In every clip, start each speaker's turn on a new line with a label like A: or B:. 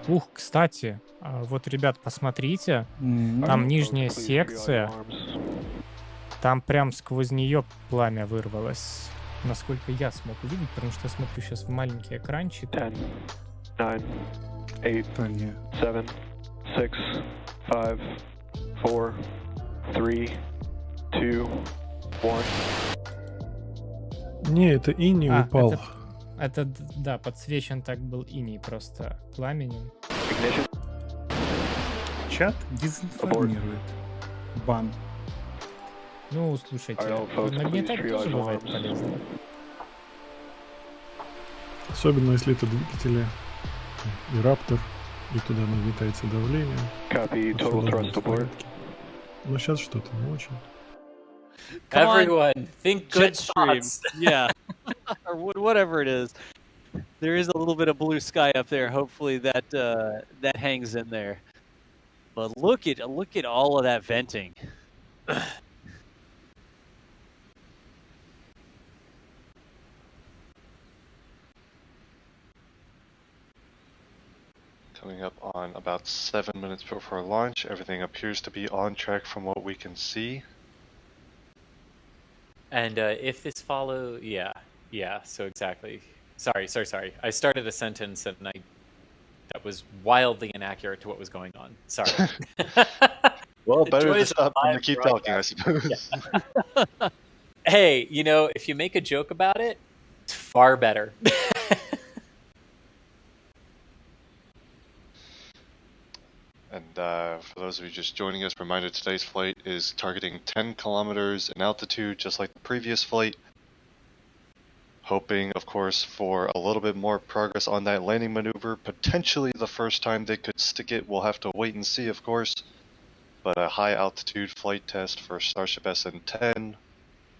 A: Ух, кстати, вот, ребят, посмотрите, там нижняя секция, там прям сквозь нее пламя вырвалось. Насколько я смог увидеть, потому что я смотрю сейчас в маленький экранчик.
B: 10, 9, 8, 7, 6, 5, 4, 3, 2, 1.
C: Не, это иней упал.
A: Это, да, подсвечен так был иней просто пламенем.
B: Ignition.
D: Чат дезинформирует. Бан.
A: Ну, слушайте, нагнетать тоже бывает полезно.
C: Особенно если это двигатели и раптор, и туда нагнетается давление.
B: Copy, total thrust aboard.
C: Но сейчас что-то не очень.
E: Everyone, think good
F: Jetstream.
E: thoughts.
F: Yeah. Or whatever it is. There is a little bit of blue sky up there. Hopefully that that hangs in there. But look at all of that venting.
G: Coming up on about 7 minutes before launch. Everything appears to be on track from what we can see.
E: And if this follow, yeah, so exactly. Sorry. I started a sentence and that was wildly inaccurate to what was going on. Sorry.
G: Well, better to
E: Joys
G: stop
E: of
G: than to
E: live
G: keep talking, I suppose.
E: Yeah. Hey, if you make a joke about it, it's far better.
G: And for those of you just joining us, reminder today's flight is targeting 10 kilometers in altitude, just like the previous flight. Hoping, of course, for a little bit more progress on that landing maneuver. Potentially the first time they could stick it, we'll have to wait and see, of course. But a high altitude flight test for Starship SN10.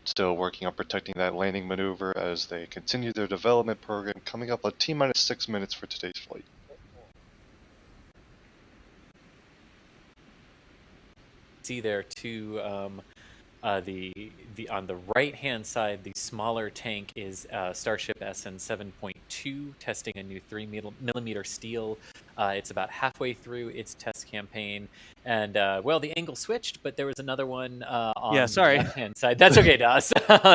G: Still working on protecting that landing maneuver as they continue their development program. Coming up at T-minus 6 minutes for today's flight.
E: See there too, the on the right hand side, the smaller tank is Starship SN 7.2 testing a new 3mm steel. It's about halfway through its test campaign, and well, the angle switched, but there was another one on the left-hand side. That's okay, Das.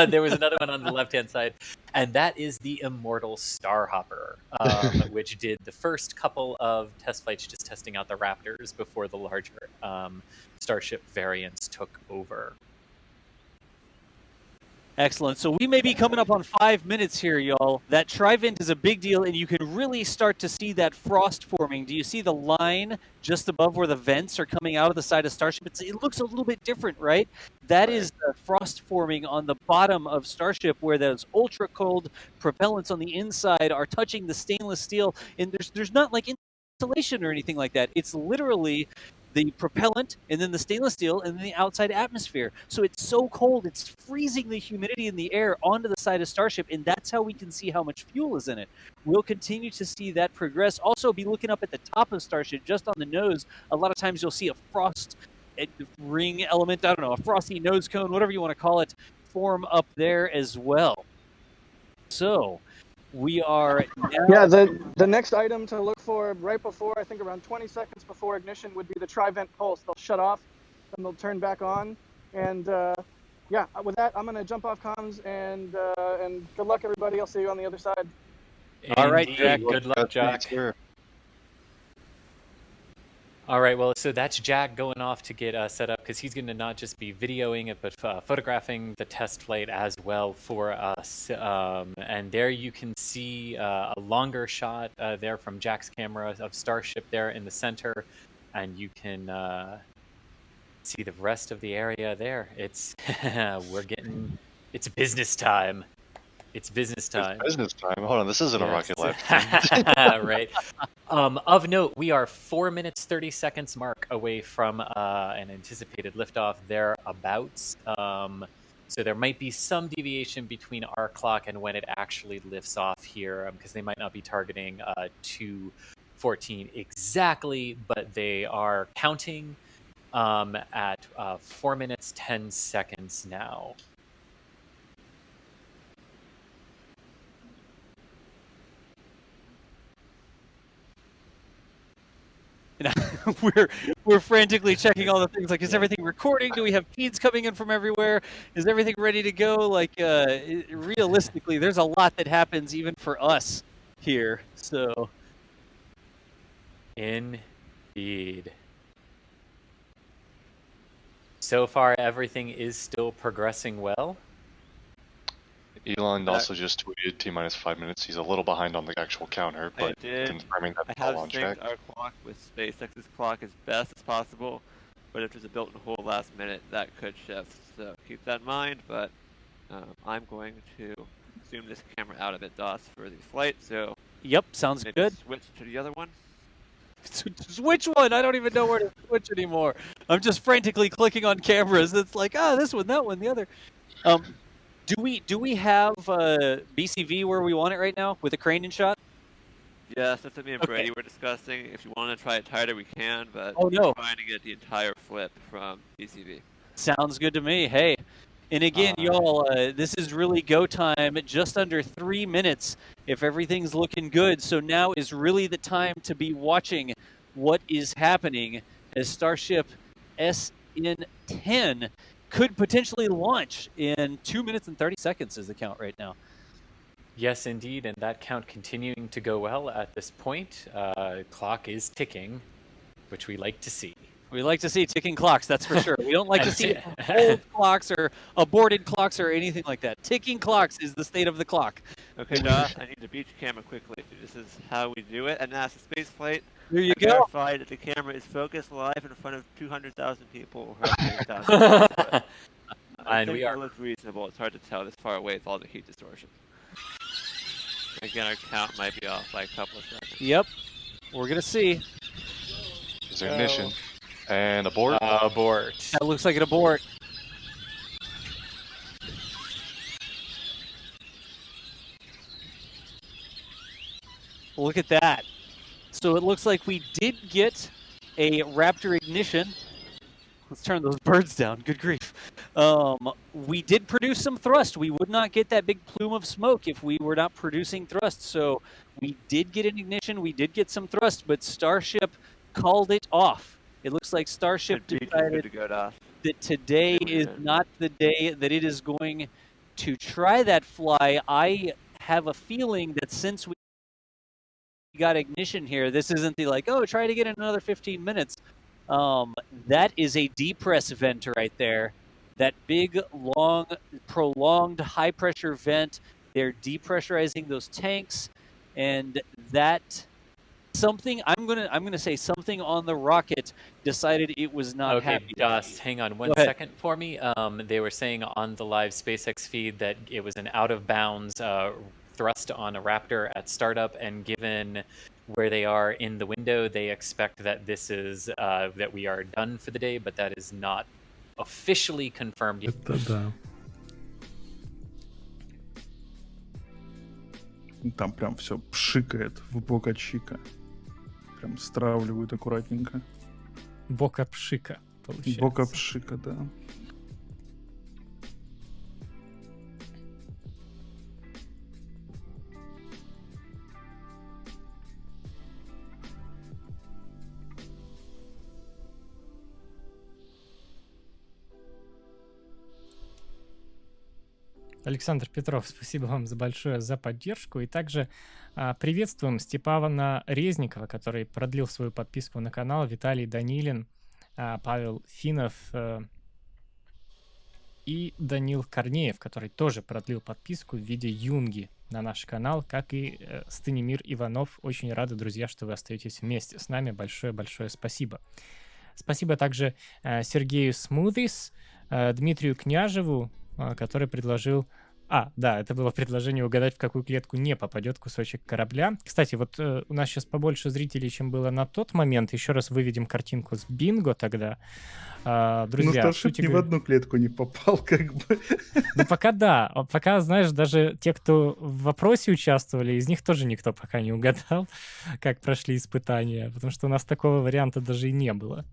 E: There was another one on the left-hand side, and that is the Immortal Starhopper, which did the first couple of test flights, just testing out the Raptors before the larger Starship variants took over.
F: Excellent. So we may be coming up on 5 minutes here, y'all. That tri-vent is a big deal, and you can really start to see that frost forming. Do you see the line just above where the vents are coming out of the side of Starship? It looks a little bit different, right? That is the frost forming on the bottom of Starship, where those ultra-cold propellants on the inside are touching the stainless steel, and there's not like insulation or anything like that. It's literally the propellant, and then the stainless steel, and then the outside atmosphere. So it's so cold, it's freezing the humidity in the air onto the side of Starship, and that's how we can see how much fuel is in it. We'll continue to see that progress. Also, be looking up at the top of Starship, just on the nose. A lot of times you'll see a frost ring element, I don't know, a frosty nose cone, whatever you want to call it, form up there as well. So we are now...
H: Yeah, the next item to look for right before, I think around 20 seconds before ignition, would be the tri-vent pulse. They'll shut off, and they'll turn back on. And yeah, with that, I'm going to jump off comms, and good luck, everybody. I'll see you on the other side.
F: All right, Jack.
E: Good luck, Jack. All right, well, so that's Jack going off to get set up, because he's going to not just be videoing it, but photographing the test flight as well for us. And there you can see a longer shot there from Jack's camera of Starship there in the center, and you can see the rest of the area there. It's it's business time. It's business time.
G: It's business time. Hold on, this isn't a rocket lab.
E: Right. Of note, we are 4 minutes 30 seconds mark away from an anticipated liftoff thereabouts. So there might be some deviation between our clock and when it actually lifts off here, because they might not be targeting 2:14 exactly, but they are counting at 4 minutes 10 seconds now.
F: And we're frantically checking all the things. Like, is everything recording? Do we have feeds coming in from everywhere? Is everything ready to go? Like, realistically, there's a lot that happens even for us here. So,
E: indeed. So far, everything is still progressing well.
G: Elon also just tweeted T-minus 5 minutes. He's a little behind on the actual counter, but confirming that it's all on track.
I: I have synced our clock with SpaceX's clock as best as possible, but if there's a built-in hole last minute, that could shift. So keep that in mind, but I'm going to zoom this camera out a bit, DOS, for the flight. So
F: yep, sounds good.
I: Switch to the other one.
F: Switch one? I don't even know where to switch anymore. I'm just frantically clicking on cameras. It's like, this one, that one, the other. Do we have BCV where we want it right now with a crane in shot?
I: Yes, that's what me and Brady were discussing. If you want to try it tighter, we can, but
F: we're
I: trying to get the entire flip from BCV.
F: Sounds good to me. Hey, and again, y'all, this is really go time. Just under 3 minutes if everything's looking good. So now is really the time to be watching what is happening as Starship SN10 could potentially launch in 2 minutes and 30 seconds is the count right now.
E: Yes, indeed, and that count continuing to go well at this point. Clock is ticking, which we like to see.
F: We like to see ticking clocks, that's for sure. We don't like to see old clocks or aborted clocks or anything like that. Ticking clocks is the state of the clock.
I: Okay, Josh, I need to beach camera quickly. This is how we do it. And NASA spaceflight.
F: There you
I: I
F: go.
I: verified that the camera is focused live in front of 200,000 people. Or 100,000. I think it looks reasonable. It's hard to tell this far away with all the heat distortion. Again, our count might be off by a couple of seconds.
F: Yep. We're going to see.
G: There's ignition. And abort.
E: Abort.
F: That looks like an abort. Look at that. So it looks like we did get a Raptor ignition. Let's turn those birds down. Good grief. We did produce some thrust. We would not get that big plume of smoke if we were not producing thrust. So we did get an ignition. We did get some thrust, but Starship called it off. It looks like Starship decided that today is not the day that it is going to try that fly. I have a feeling that since we got ignition here, this isn't the like, oh, try to get in another 15 minutes. That is a depress vent right there. That big, long, prolonged high-pressure vent. They're depressurizing those tanks, and that something I'm gonna say something on the rocket decided it was not happy.
E: Doss, hang on one second for me. They were saying on the live SpaceX feed that it was an out-of-bounds thrust on a Raptor at startup, and given where they are in the window, they expect that this is that we are done for the day, but that is not officially confirmed yet.
C: Это да. Там прям все пшикает в Бока Чика. Прям стравливают аккуратненько.
A: Бока Пшика, получается.
C: Бока Пшика, да.
A: Александр Петров, спасибо вам большое за поддержку. И также приветствуем Степана Резникова, который продлил свою подписку на канал, Виталий Данилин, Павел Финов и Данил Корнеев, который тоже продлил подписку в виде юнги на наш канал, как и Станимир Иванов. Очень рады, друзья, что вы остаетесь вместе с нами. Большое-большое спасибо. Спасибо также Сергею Смудис, Дмитрию Княжеву, который предложил... да, это было предложение угадать, в какую клетку не попадет кусочек корабля. Кстати, вот у нас сейчас побольше зрителей, чем было на тот момент. Еще раз выведем картинку с бинго тогда. Друзья,
C: но Старшип ни в одну клетку не попал, как бы.
A: Ну, пока да. Пока, знаешь, даже те, кто в вопросе участвовали, из них тоже никто пока не угадал, как прошли испытания. Потому что у нас такого варианта даже и не было.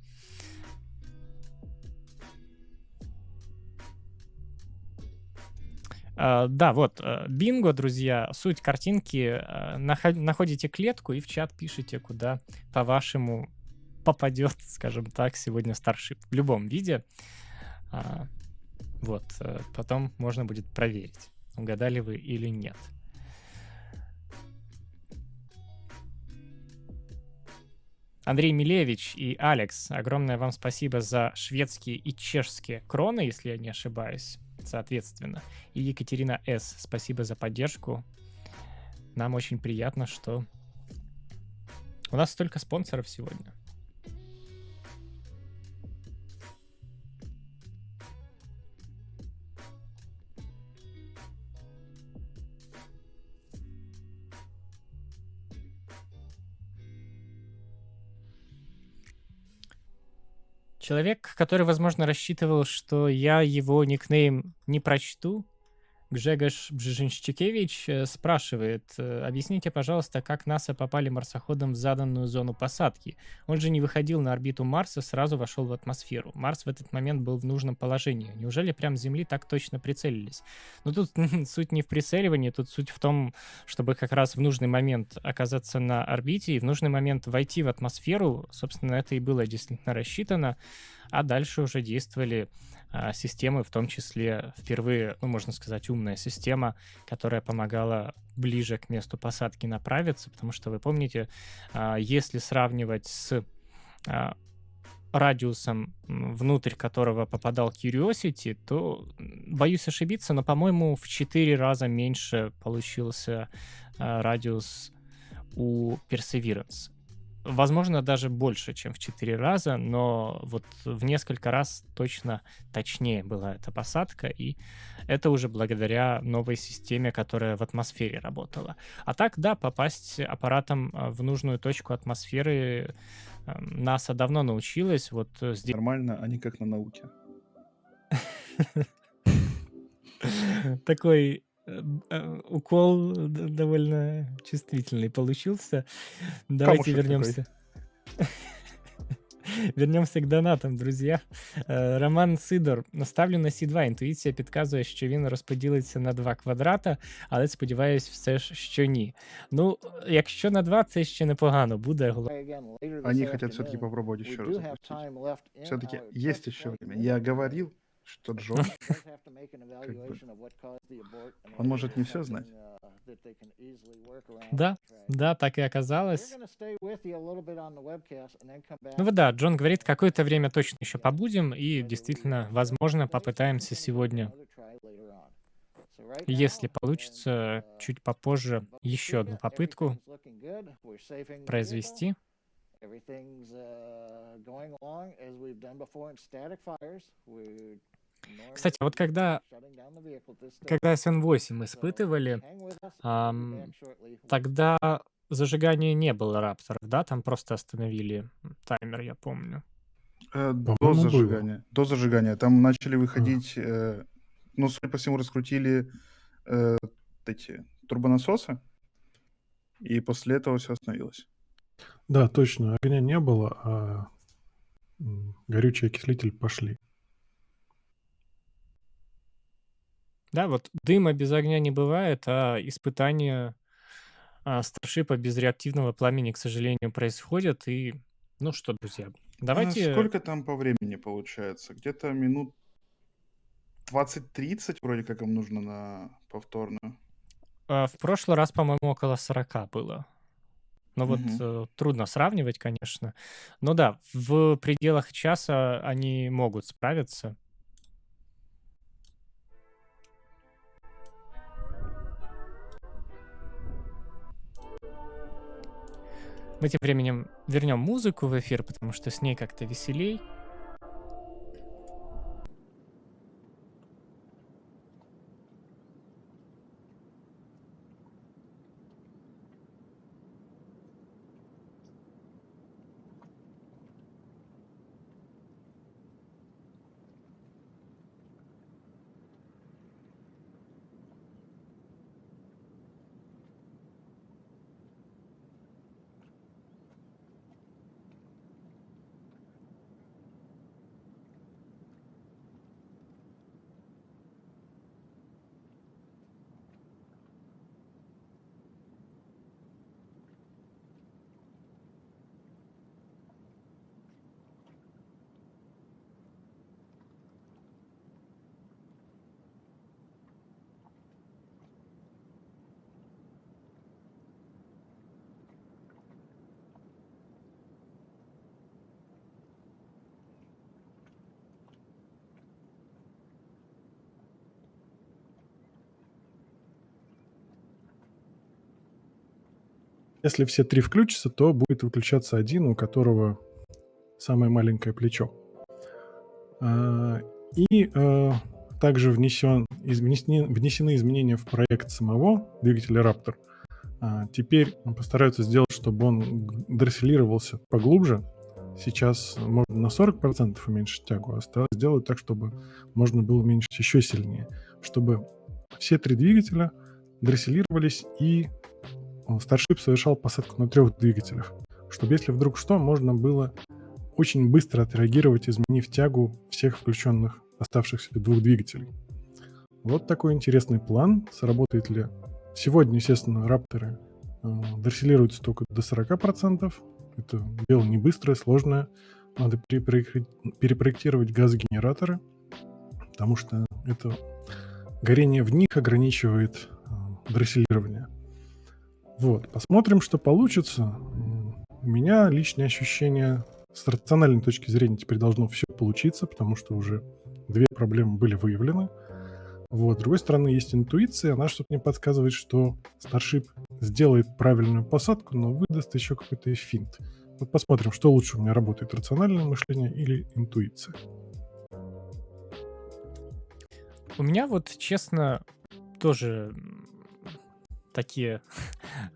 A: Да, вот, бинго, друзья. Суть картинки. Находите клетку и в чат пишите, куда, по-вашему, попадет, скажем так, сегодня Starship в любом виде. Вот, потом можно будет проверить, угадали вы или нет. Андрей Милевич и Алекс, огромное вам спасибо за шведские и чешские кроны, если я не ошибаюсь, соответственно. И Екатерина С., спасибо за поддержку. Нам очень приятно, что у нас столько спонсоров сегодня. Человек, который, возможно, рассчитывал, что я его никнейм не прочту, Гжегош Бжижинщикевич спрашивает, объясните, пожалуйста, как НАСА попали марсоходом в заданную зону посадки. Он же не выходил на орбиту Марса, сразу вошел в атмосферу. Марс в этот момент был в нужном положении. Неужели прям с Земли так точно прицелились? Но тут суть не в прицеливании, тут суть в том, чтобы как раз в нужный момент оказаться на орбите и в нужный момент войти в атмосферу. Собственно, это и было действительно рассчитано. А дальше уже действовали системы, в том числе впервые, ну, можно сказать, умная система, которая помогала ближе к месту посадки направиться, потому что, вы помните, если сравнивать с радиусом, внутрь которого попадал Curiosity, то, боюсь ошибиться, но, по-моему, в 4 раза меньше получился радиус у Perseverance. Возможно, даже больше, чем в 4 раза, но вот в несколько раз точно точнее была эта посадка, и это уже благодаря новой системе, которая в атмосфере работала. А так, да, попасть аппаратом в нужную точку атмосферы НАСА давно научилась. Вот здесь...
D: Нормально, а не как на науке.
A: Такой укол довольно чувствительный получился. Давайте вернемся. Вернемося к донатам, друзі. Роман Сидор. Ставлю на Сі 2. Інтуїція підказує, що він розподілиться на 2 квадрата, але сподіваюсь все ж, що ні. Ну, якщо на 2, це ще непогано буде.
D: Они хотят все-таки попробовать еще раз запустить. Все-таки есть еще время. Я говорил, что Джон, как бы, он может не все знать.
A: Да, так и оказалось. Ну да, Джон говорит, какое-то время точно еще побудем, и действительно, возможно, попытаемся сегодня, если получится, чуть попозже еще одну попытку произвести. Кстати, вот когда SN8 испытывали, тогда зажигания не было рапторов, да? Там просто остановили таймер, я помню.
D: До зажигания. До зажигания. Там начали выходить, ну, судя по всему, раскрутили эти турбонасосы, и после этого все остановилось.
C: Да, точно. Огня не было, а горючий окислитель пошли.
A: Да, вот дыма без огня не бывает, а испытания старшипа без реактивного пламени, к сожалению, происходят. И, ну что, друзья, давайте...
D: Сколько там по времени получается? Где-то минут 20-30 вроде как им нужно на повторную.
A: В прошлый раз, по-моему, около 40 было. Но вот трудно сравнивать, конечно. Но да, в пределах часа они могут справиться. Мы тем временем вернем музыку в эфир, потому что с ней как-то веселей.
C: Если все 3 включатся, то будет выключаться один, у которого самое маленькое плечо. И также внесены изменения в проект самого двигателя Raptor. Теперь постараются сделать, чтобы он дросселировался поглубже. Сейчас можно на 40% уменьшить тягу, а сделают так, чтобы можно было уменьшить еще сильнее. Чтобы все 3 двигателя дросселировались, и Starship совершал посадку на 3 двигателях. Чтобы, если вдруг что, можно было очень быстро отреагировать, изменив тягу всех включенных оставшихся 2 двигателей. Вот такой интересный план. Сработает ли? Сегодня, естественно, рапторы дросселируются только до 40%. Это дело не быстрое, сложное. Надо перепроектировать газогенераторы, потому что это горение в них ограничивает дросселирование. Вот, посмотрим, что получится. У меня личное ощущение, с рациональной точки зрения, теперь должно все получиться, потому что уже 2 проблемы были выявлены. Вот. С другой стороны, есть интуиция, она что-то мне подсказывает, что Starship сделает правильную посадку, но выдаст еще какой-то финт. Вот посмотрим, что лучше у меня работает, рациональное мышление или интуиция.
A: У меня вот, честно, тоже такие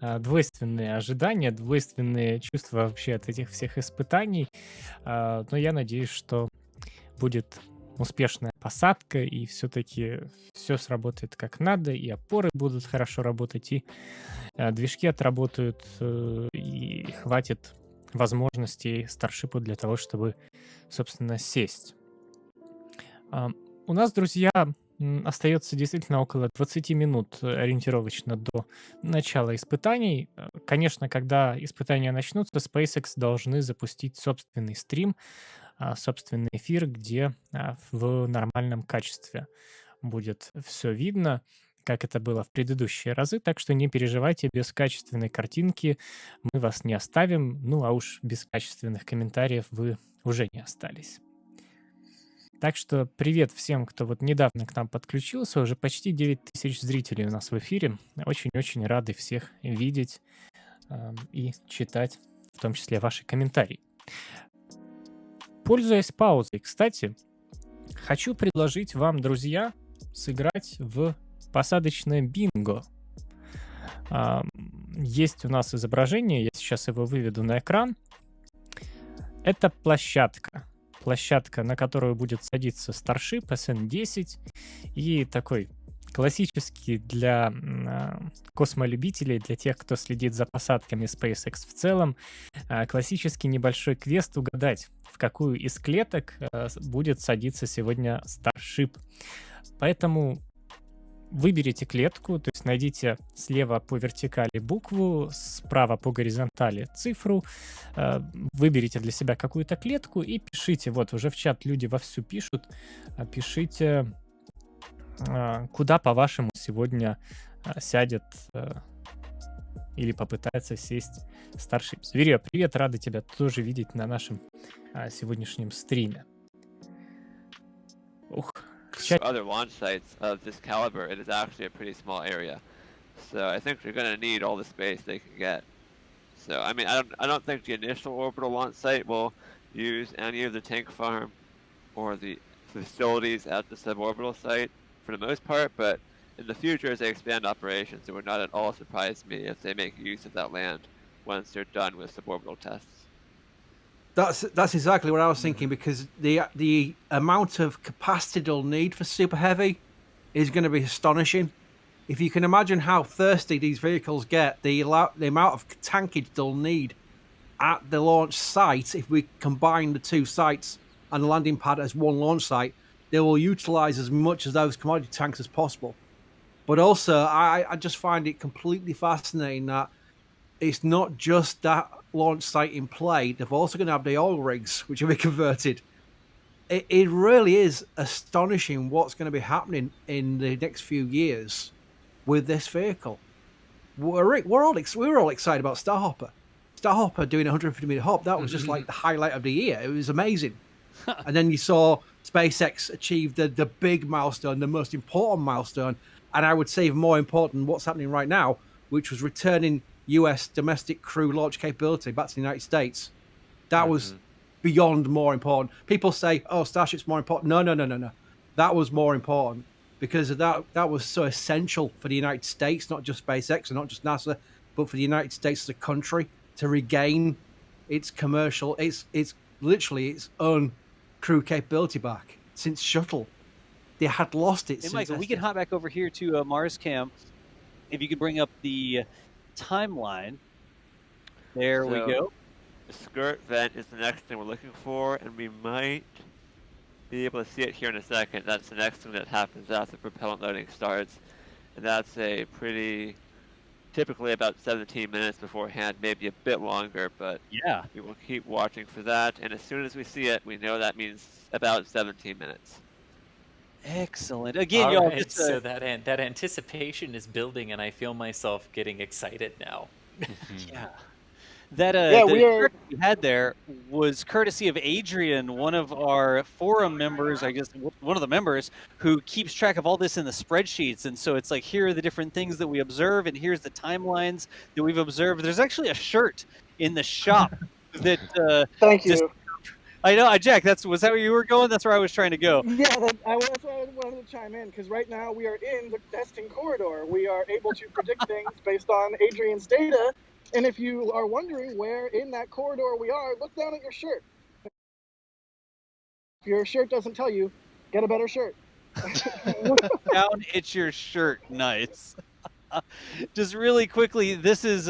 A: двойственные ожидания, двойственные чувства вообще от этих всех испытаний. Но я надеюсь, что будет успешная посадка, и все-таки все сработает как надо, и опоры будут хорошо работать, и движки отработают, и хватит возможностей Старшипу для того, чтобы, собственно, сесть. У нас, друзья, остается действительно около 20 минут ориентировочно до начала испытаний. Конечно, когда испытания начнутся, SpaceX должны запустить собственный стрим, собственный эфир, где в нормальном качестве будет все видно, как это было в предыдущие разы. Так что не переживайте, без качественной картинки мы вас не оставим. Ну, а уж без качественных комментариев вы уже не остались. Так что привет всем, кто вот недавно к нам подключился. Уже почти 9000 зрителей у нас в эфире. Очень-очень рады всех видеть и читать, в том числе ваши комментарии. Пользуясь паузой, кстати, хочу предложить вам, друзья, сыграть в посадочное бинго. Есть у нас изображение, я сейчас его выведу на экран. Это площадка, на которую будет садиться Starship sn10, и такой классический для космолюбителей, для тех, кто следит за посадками SpaceX в целом, классический небольшой квест угадать, в какую из клеток будет садиться сегодня Starship. Поэтому выберите клетку, то есть найдите слева по вертикали букву, справа по горизонтали цифру, выберите для себя какую-то клетку и пишите. Вот уже в чат люди вовсю пишут. Пишите, куда, по-вашему, сегодня сядет или попытается сесть Starship. Зверя, привет, рады тебя тоже видеть на нашем сегодняшнем стриме. Ух.
I: Other launch sites of this caliber, it is actually a pretty small area. So I think they're going to need all the space they can get. So I mean, I don't think the initial orbital launch site will use any of the tank farm or the facilities at the suborbital site for the most part, but in the future as they expand operations, it would not at all surprise me if they make use of that land once they're done with suborbital tests.
J: That's exactly what I was thinking, because the amount of capacity they'll need for Super Heavy is going to be astonishing. If you can imagine how thirsty these vehicles get, the amount of tankage they'll need at the launch site, if we combine the 2 sites and the landing pad as one launch site, they will utilize as much of those commodity tanks as possible. But also, I just find it completely fascinating that it's not just that launch site in play. They're also going to have the oil rigs, which will be converted. It really is astonishing what's going to be happening in the next few years with this vehicle. We were all excited about Starhopper. Starhopper doing 150-meter hop, that was just like the highlight of the year. It was amazing. And then you saw SpaceX achieve the big milestone, the most important milestone, and I would say even more important what's happening right now, which was returning US domestic crew launch capability back to the United States. That was beyond more important. People say, oh, Starship's more important. No. That was more important because that was so essential for the United States, not just SpaceX and not just NASA, but for the United States as a country to regain its commercial, it's literally its own crew capability back since Shuttle. They had lost it.
F: Hey, Michael, we can hop back over here to Mars Cam. If you could bring up the timeline. There we go.
I: The skirt vent is the next thing we're looking for, and we might be able to see it here in a second. That's the next thing that happens after propellant loading starts. And that's a pretty, typically about 17 minutes beforehand, maybe a bit longer, but
F: yeah,
I: we will keep watching for that. And as soon as we see it, we know that means about 17 minutes.
F: Excellent. Again, y'all.
E: Right, so that anticipation is building, and I feel myself getting excited now.
F: Yeah. That we had there was courtesy of Adrian, one of our forum members, I guess one of the members, who keeps track of all this in the spreadsheets. And so it's like, here are the different things that we observe, and here's the timelines that we've observed. There's actually a shirt in the shop that
H: thank you.
F: I know, Jack, was that where you were going? That's where I was trying to go.
H: Yeah, that's why I wanted to chime in, because right now we are in the testing corridor. We are able to predict things based on Adrian's data. And if you are wondering where in that corridor we are, look down at your shirt. If your shirt doesn't tell you, get a better shirt.
F: Down at your shirt. Nice. Just really quickly, this is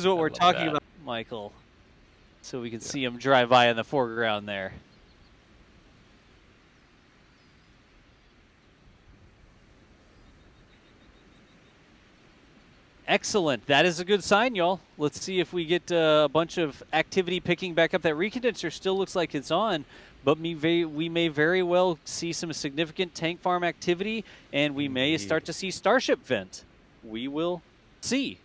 F: what we're talking about, Michael. So we can see him drive by in the foreground there. Excellent. That is a good sign, y'all. Let's see if we get a bunch of activity picking back up. That recondenser still looks like it's on, but we may very well see some significant tank farm activity, and we may start to see Starship vent. We will see.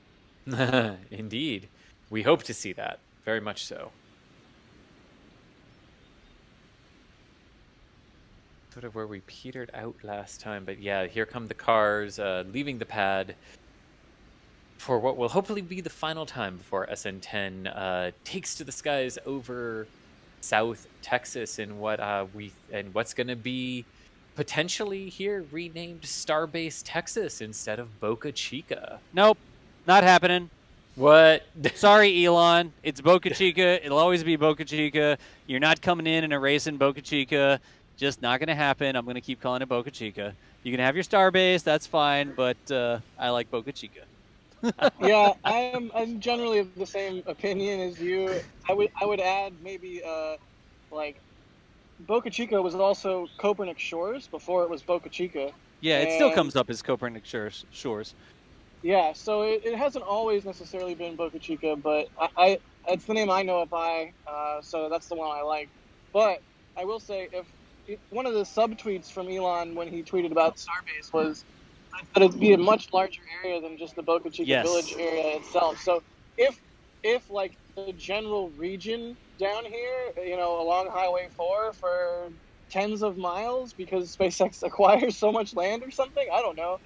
E: Indeed. We hope to see that. Very much so. Sort of where we petered out last time, but yeah, here come the cars leaving the pad for what will hopefully be the final time before SN10 takes to the skies over South Texas in what's going to be potentially here renamed Starbase Texas instead of Boca Chica.
F: Nope, not happening.
E: What?
F: Sorry, Elon. It's Boca Chica. It'll always be Boca Chica. You're not coming in and erasing Boca Chica. Just not going to happen. I'm going to keep calling it Boca Chica. You can have your Starbase. That's fine, but I like Boca Chica.
H: Yeah, I'm generally of the same opinion as you. I would add maybe like Boca Chica was also Copernic Shores before it was Boca Chica.
F: Yeah, it still comes up as Copernic Shores.
H: Yeah, so it hasn't always necessarily been Boca Chica, but it's the name I know it by, so that's the one I like. But I will say, one of the subtweets from Elon when he tweeted about Starbase was that it'd be a much larger area than just the Boca Chica village area itself. So if like the general region down here, along Highway 4 for tens of miles because SpaceX acquires so much land or something, I don't know,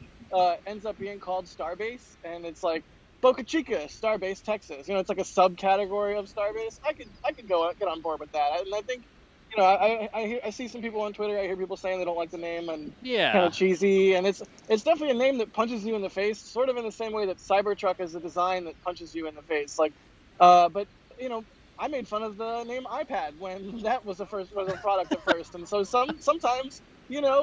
H: ends up being called Starbase, and it's like Boca Chica, Starbase, Texas. It's like a subcategory of Starbase. I could get on board with that, and I think, I see some people on Twitter. I hear people saying they don't like the name and kind of cheesy, and it's definitely a name that punches you in the face, sort of in the same way that Cybertruck is a design that punches you in the face. Like, but I made fun of the name iPad when that was a product at first, and so sometimes.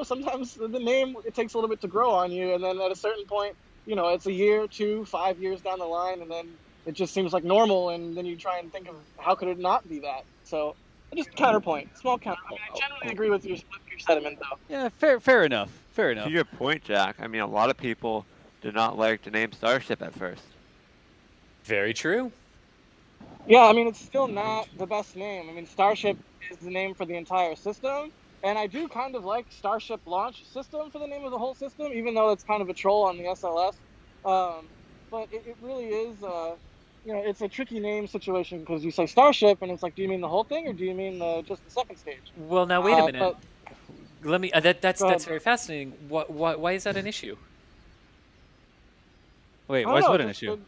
H: Sometimes the name, it takes a little bit to grow on you, and then at a certain point, it's a year, 2, 5 years down the line, and then it just seems like normal, and then you try and think of how could it not be that. So, just small counterpoint. I generally agree with your sentiment, though.
F: Yeah, fair enough.
I: To your point, Jack, I mean, a lot of people did not like the name Starship at first.
E: Very true.
H: Yeah, I mean, it's still not the best name. I mean, Starship is the name for the entire system. And I do kind of like Starship Launch System for the name of the whole system, even though it's kind of a troll on the SLS. But it really is, it's a tricky name situation because you say Starship, and it's like, do you mean the whole thing, or do you mean just the second stage?
E: Well, now wait a minute. Let me. That's very fascinating. Why is that an issue?
F: Wait, why is what an issue?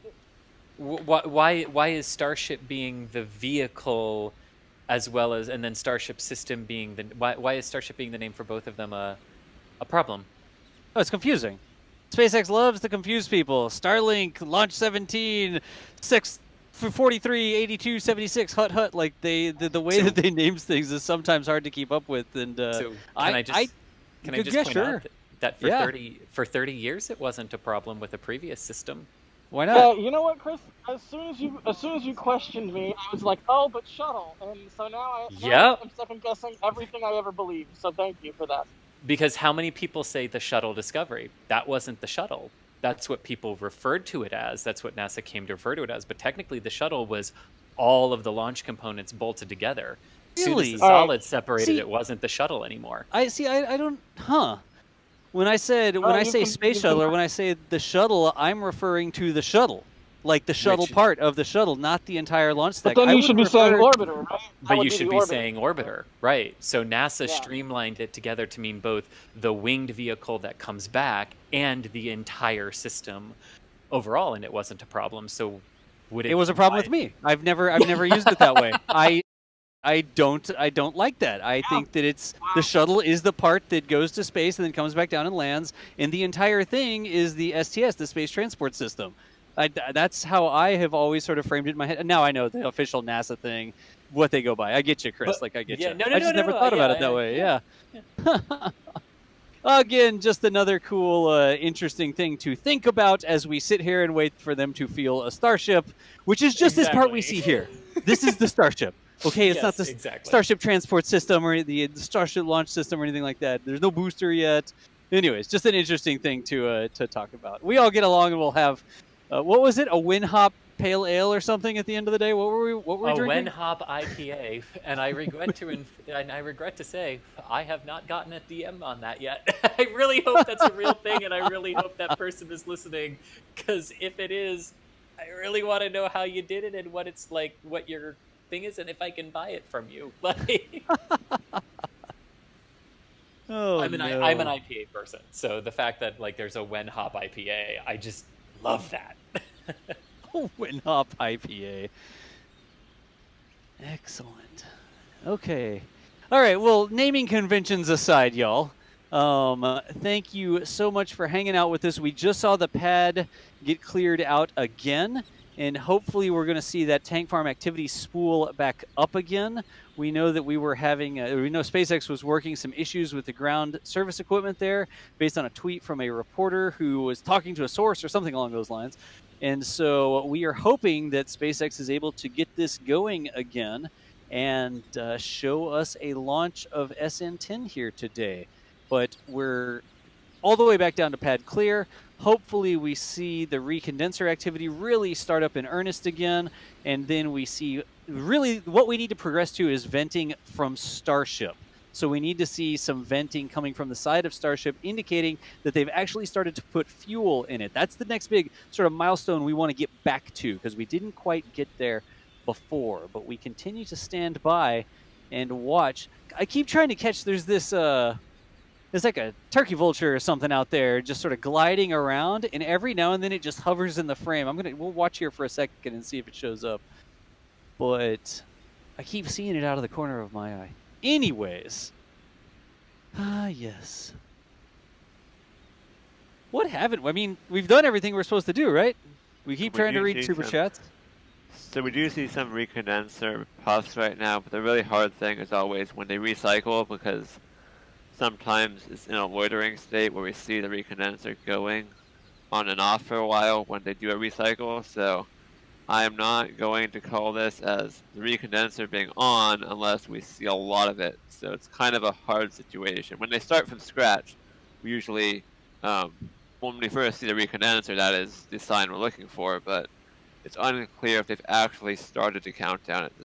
E: Why is Starship being the vehicle, as well as, and then Starship System being the, why is Starship being the name for both of them a problem?
F: Oh, it's confusing. SpaceX loves to confuse people. Starlink, Launch 17, 43, 82, 76, hut. Like the way that they names things is sometimes hard to keep up with. And
E: so can I just point out that for 30 years it wasn't a problem with the previous system?
F: Why not?
H: Yeah, you know what, Chris? As soon as you questioned me, I was like, oh, but shuttle, and so now I'm second guessing everything I ever believed. So thank you for that.
E: Because how many people say the shuttle Discovery? That wasn't the shuttle. That's what people referred to it as. That's what NASA came to refer to it as. But technically, the shuttle was all of the launch components bolted together.
F: Really?
E: As soon as the solid separated, it wasn't the shuttle anymore.
F: I don't. When I say space shuttle, or when I say the shuttle, I'm referring to the shuttle. Like the shuttle part of the shuttle, not the entire launch stack.
H: But then you should be saying orbiter, right?
E: But you should be saying orbiter, right? So NASA streamlined it together to mean both the winged vehicle that comes back and the entire system overall, and it wasn't a problem. So
F: it was a problem with me. I've never used it that way. I don't like that. I think that it's the shuttle is the part that goes to space and then comes back down and lands, and the entire thing is the STS, the Space Transport System. That's how I have always sort of framed it in my head. And now I know the official NASA thing, what they go by. I get you, Chris. I get you. I just never thought about it that way. Yeah. Again, just another cool, interesting thing to think about as we sit here and wait for them to feel a Starship, which is just this part we see here. This is the Starship. Okay, it's not the Starship Transport System or the Starship Launch System or anything like that. There's no booster yet. Anyways, just an interesting thing to talk about. We all get along and we'll have, what was it? A WinHop Pale Ale or something at the end of the day? What were we drinking?
E: A WinHop IPA, and I regret to say I have not gotten a DM on that yet. I really hope that's a real thing, and I really hope that person is listening, because if it is, I really want to know how you did it and what it's like, what your thing is, and if I can buy it from you. Like, I'm an IPA person, so the fact that like there's a WinHop IPA, I just love that.
F: WinHop IPA. Excellent. Okay. All right. Well, naming conventions aside, y'all. Thank you so much for hanging out with us. We just saw the pad get cleared out again, and hopefully we're going to see that tank farm activity spool back up again. We know that we were having, we know SpaceX was working some issues with the ground service equipment there based on a tweet from a reporter who was talking to a source or something along those lines. And so we are hoping that SpaceX is able to get this going again and show us a launch of SN10 here today. But we're all the way back down to pad clear. Hopefully we see the recondenser activity really start up in earnest again, and then we see really what we need to progress to is venting from Starship. So we need to see some venting coming from the side of Starship, indicating that they've actually started to put fuel in it. That's the next big sort of milestone we want to get back to, because we didn't quite get there before. But we continue to stand by and watch. I keep trying to catch, there's this, there's like a turkey vulture or something out there just sort of gliding around, and every now and then it just hovers in the frame. We'll watch here for a second and see if it shows up. But I keep seeing it out of the corner of my eye. Anyways. Yes. What haven't we? I mean, we've done everything we're supposed to do, right? We keep trying to read super chats.
I: So we do see some recondenser puffs right now, but the really hard thing is always when they recycle, because sometimes it's in a loitering state where we see the recondenser going on and off for a while when they do a recycle. So I am not going to call this as the recondenser being on unless we see a lot of it. So it's kind of a hard situation. When they start from scratch, we usually, when we first see the recondenser, that is the sign we're looking for, but it's unclear if they've actually started to count down at this